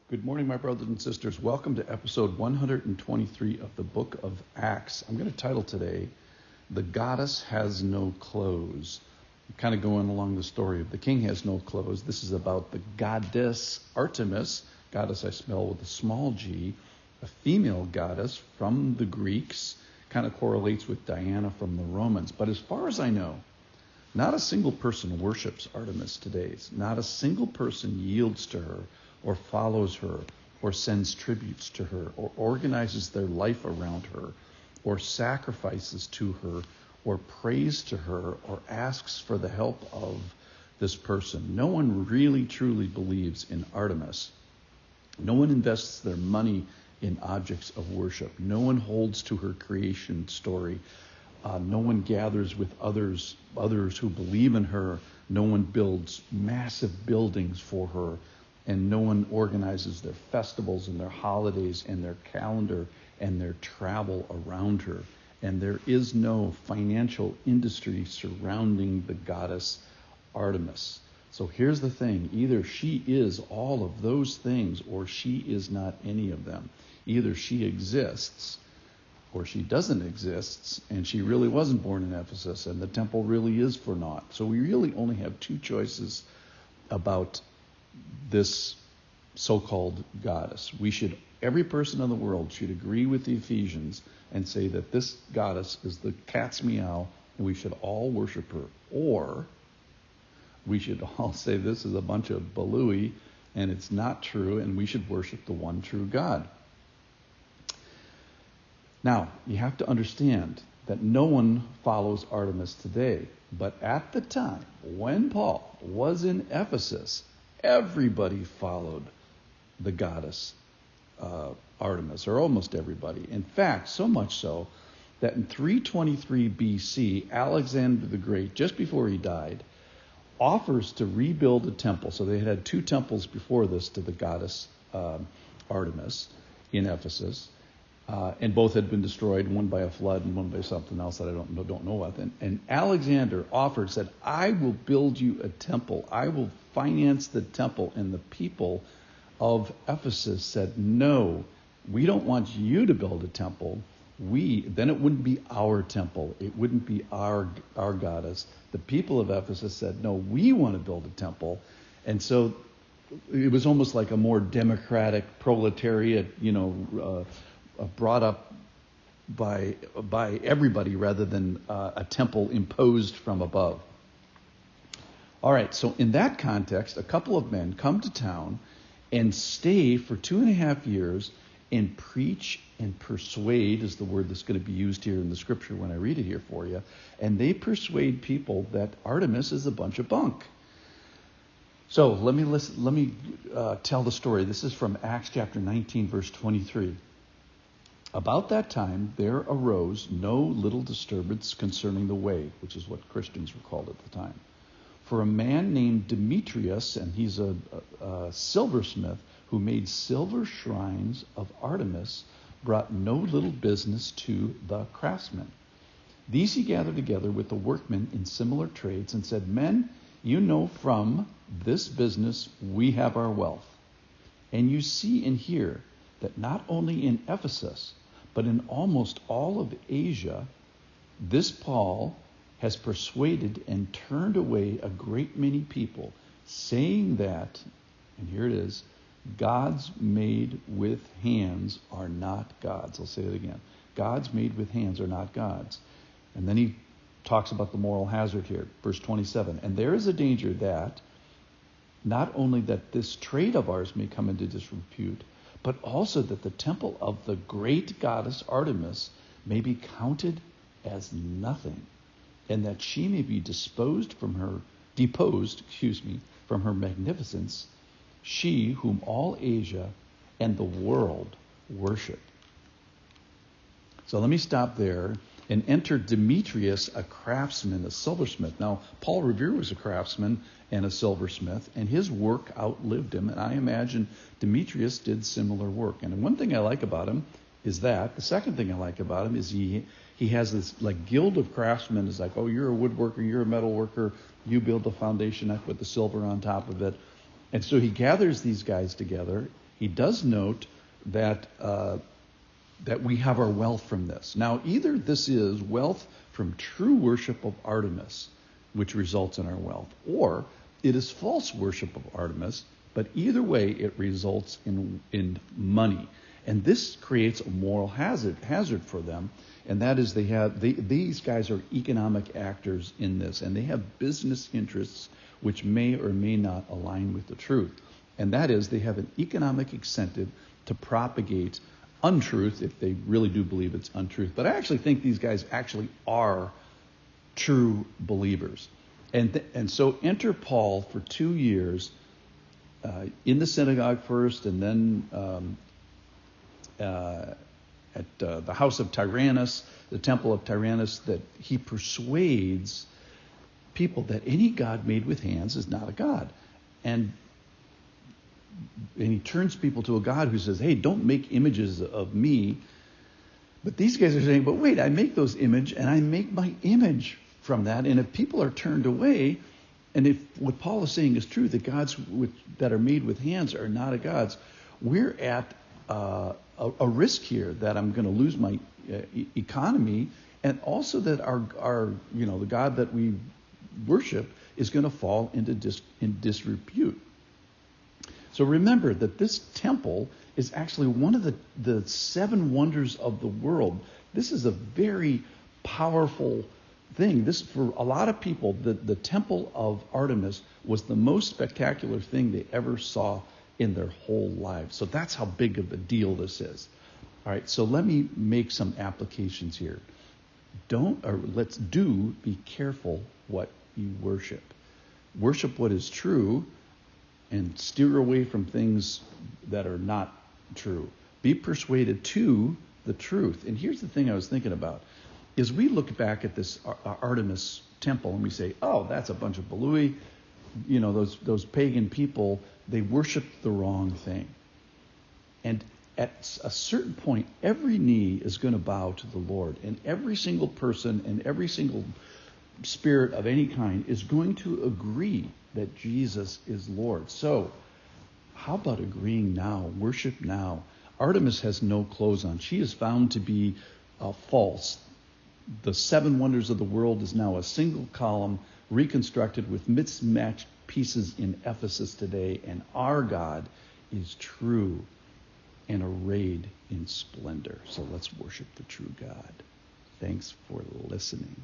Good morning, my brothers and sisters. Welcome to episode 123 of the book of Acts. I'm going to title today, The Goddess Has No Clothes. I'm kind of going along the story of the king has no clothes. This is about the goddess Artemis, goddess I spell with a small g, a female goddess from the Greeks, kind of correlates with Diana from the Romans. But as far as I know, not a single person worships Artemis today. Not a single person yields to her, or follows her, or sends tributes to her, or organizes their life around her, or sacrifices to her, or prays to her, or asks for the help of this person. No one really truly believes in Artemis. No one invests their money in objects of worship. No one holds to her creation story. No one gathers with others who believe in her. No one builds massive buildings for her. And no one organizes their festivals and their holidays and their calendar and their travel around her. And there is no financial industry surrounding the goddess Artemis. So here's the thing. Either she is all of those things or she is not any of them. Either she exists or she doesn't exist, and she really wasn't born in Ephesus, and the temple really is for naught. So we really only have two choices about this so-called goddess. Every person in the world should agree with the Ephesians and say that this goddess is the cat's meow, and we should all worship her. Or we should all say this is a bunch of balooey, and it's not true, and we should worship the one true God. Now, you have to understand that no one follows Artemis today. But at the time, when Paul was in Ephesus, everybody followed the goddess Artemis, or almost everybody. In fact, so much so that in 323 BC, Alexander the Great, just before he died, offers to rebuild a temple. So they had two temples before this to the goddess Artemis in Ephesus. And both had been destroyed, one by a flood and one by something else that I don't know what. And Alexander offered, said, I will build you a temple. I will finance the temple. And the people of Ephesus said, no, we don't want you to build a temple. Then it wouldn't be our temple. It wouldn't be our goddess. The people of Ephesus said, no, we want to build a temple. And so it was almost like a more democratic proletariat, brought up by everybody rather than a temple imposed from above. All right, so in that context, a couple of men come to town and stay for 2.5 years and preach and persuade is the word that's going to be used here in the scripture when I read it here for you. And they persuade people that Artemis is a bunch of bunk. So let me tell the story. This is from Acts chapter 19, verse 23. About that time, there arose no little disturbance concerning the way, which is what Christians were called at the time. For a man named Demetrius, and he's a silversmith who made silver shrines of Artemis, brought no little business to the craftsmen. These he gathered together with the workmen in similar trades and said, men, you know from this business we have our wealth. And you see and hear that not only in Ephesus, but in almost all of Asia, this Paul has persuaded and turned away a great many people, saying that, and here it is, gods made with hands are not gods. I'll say it again. Gods made with hands are not gods. And then he talks about the moral hazard here, verse 27. And there is a danger that not only that this trade of ours may come into disrepute, but also that the temple of the great goddess Artemis may be counted as nothing, and that she may be deposed from her magnificence, she whom all Asia and the world worship. So let me stop there and enter Demetrius, a craftsman, a silversmith. Now, Paul Revere was a craftsman and a silversmith, and his work outlived him, and I imagine Demetrius did similar work. And one thing I like about him is that. The second thing I like about him is he has this like guild of craftsmen. It's like, oh, you're a woodworker, you're a metal worker, you build the foundation, I put the silver on top of it. And so he gathers these guys together He does note that that we have our wealth from this. Now, either this is wealth from true worship of Artemis, which results in our wealth, or it is false worship of Artemis, but either way it results in money. And this creates a moral hazard for them, and that is these guys are economic actors in this, and they have business interests which may or may not align with the truth. And that is, they have an economic incentive to propagate untruth if they really do believe it's untruth. But I actually think these guys actually are true believers. And so enter Paul for 2 years in the synagogue first, and then at the house of Tyrannus, the temple of Tyrannus, that he persuades people that any god made with hands is not a god. And he turns people to a God who says, hey, don't make images of me. But these guys are saying, but wait, I make those images, and I make my image from that. And if people are turned away, and if what Paul is saying is true, the gods that are made with hands are not a gods, we're at a risk here that I'm going to lose my economy, and also that our the God that we worship is going to fall into disrepute. So remember that this temple is actually one of the 7 wonders of the world. This is a very powerful thing. This, for a lot of people, the temple of Artemis was the most spectacular thing they ever saw in their whole lives. So that's how big of a deal this is. All right, so let me make some applications here. Be careful what you worship. Worship what is true, and steer away from things that are not true. Be persuaded to the truth. And here's the thing I was thinking about, is we look back at this Artemis temple and we say, oh, that's a bunch of balooey. Those pagan people, they worshiped the wrong thing. And at a certain point, every knee is going to bow to the Lord. And every single person and every single spirit of any kind is going to agree that Jesus is Lord. So, how about agreeing now? Worship now. Artemis has no clothes on. She is found to be false. The 7 wonders of the world is now a single column, reconstructed with mismatched pieces in Ephesus today, and our God is true and arrayed in splendor. So let's worship the true God. Thanks for listening.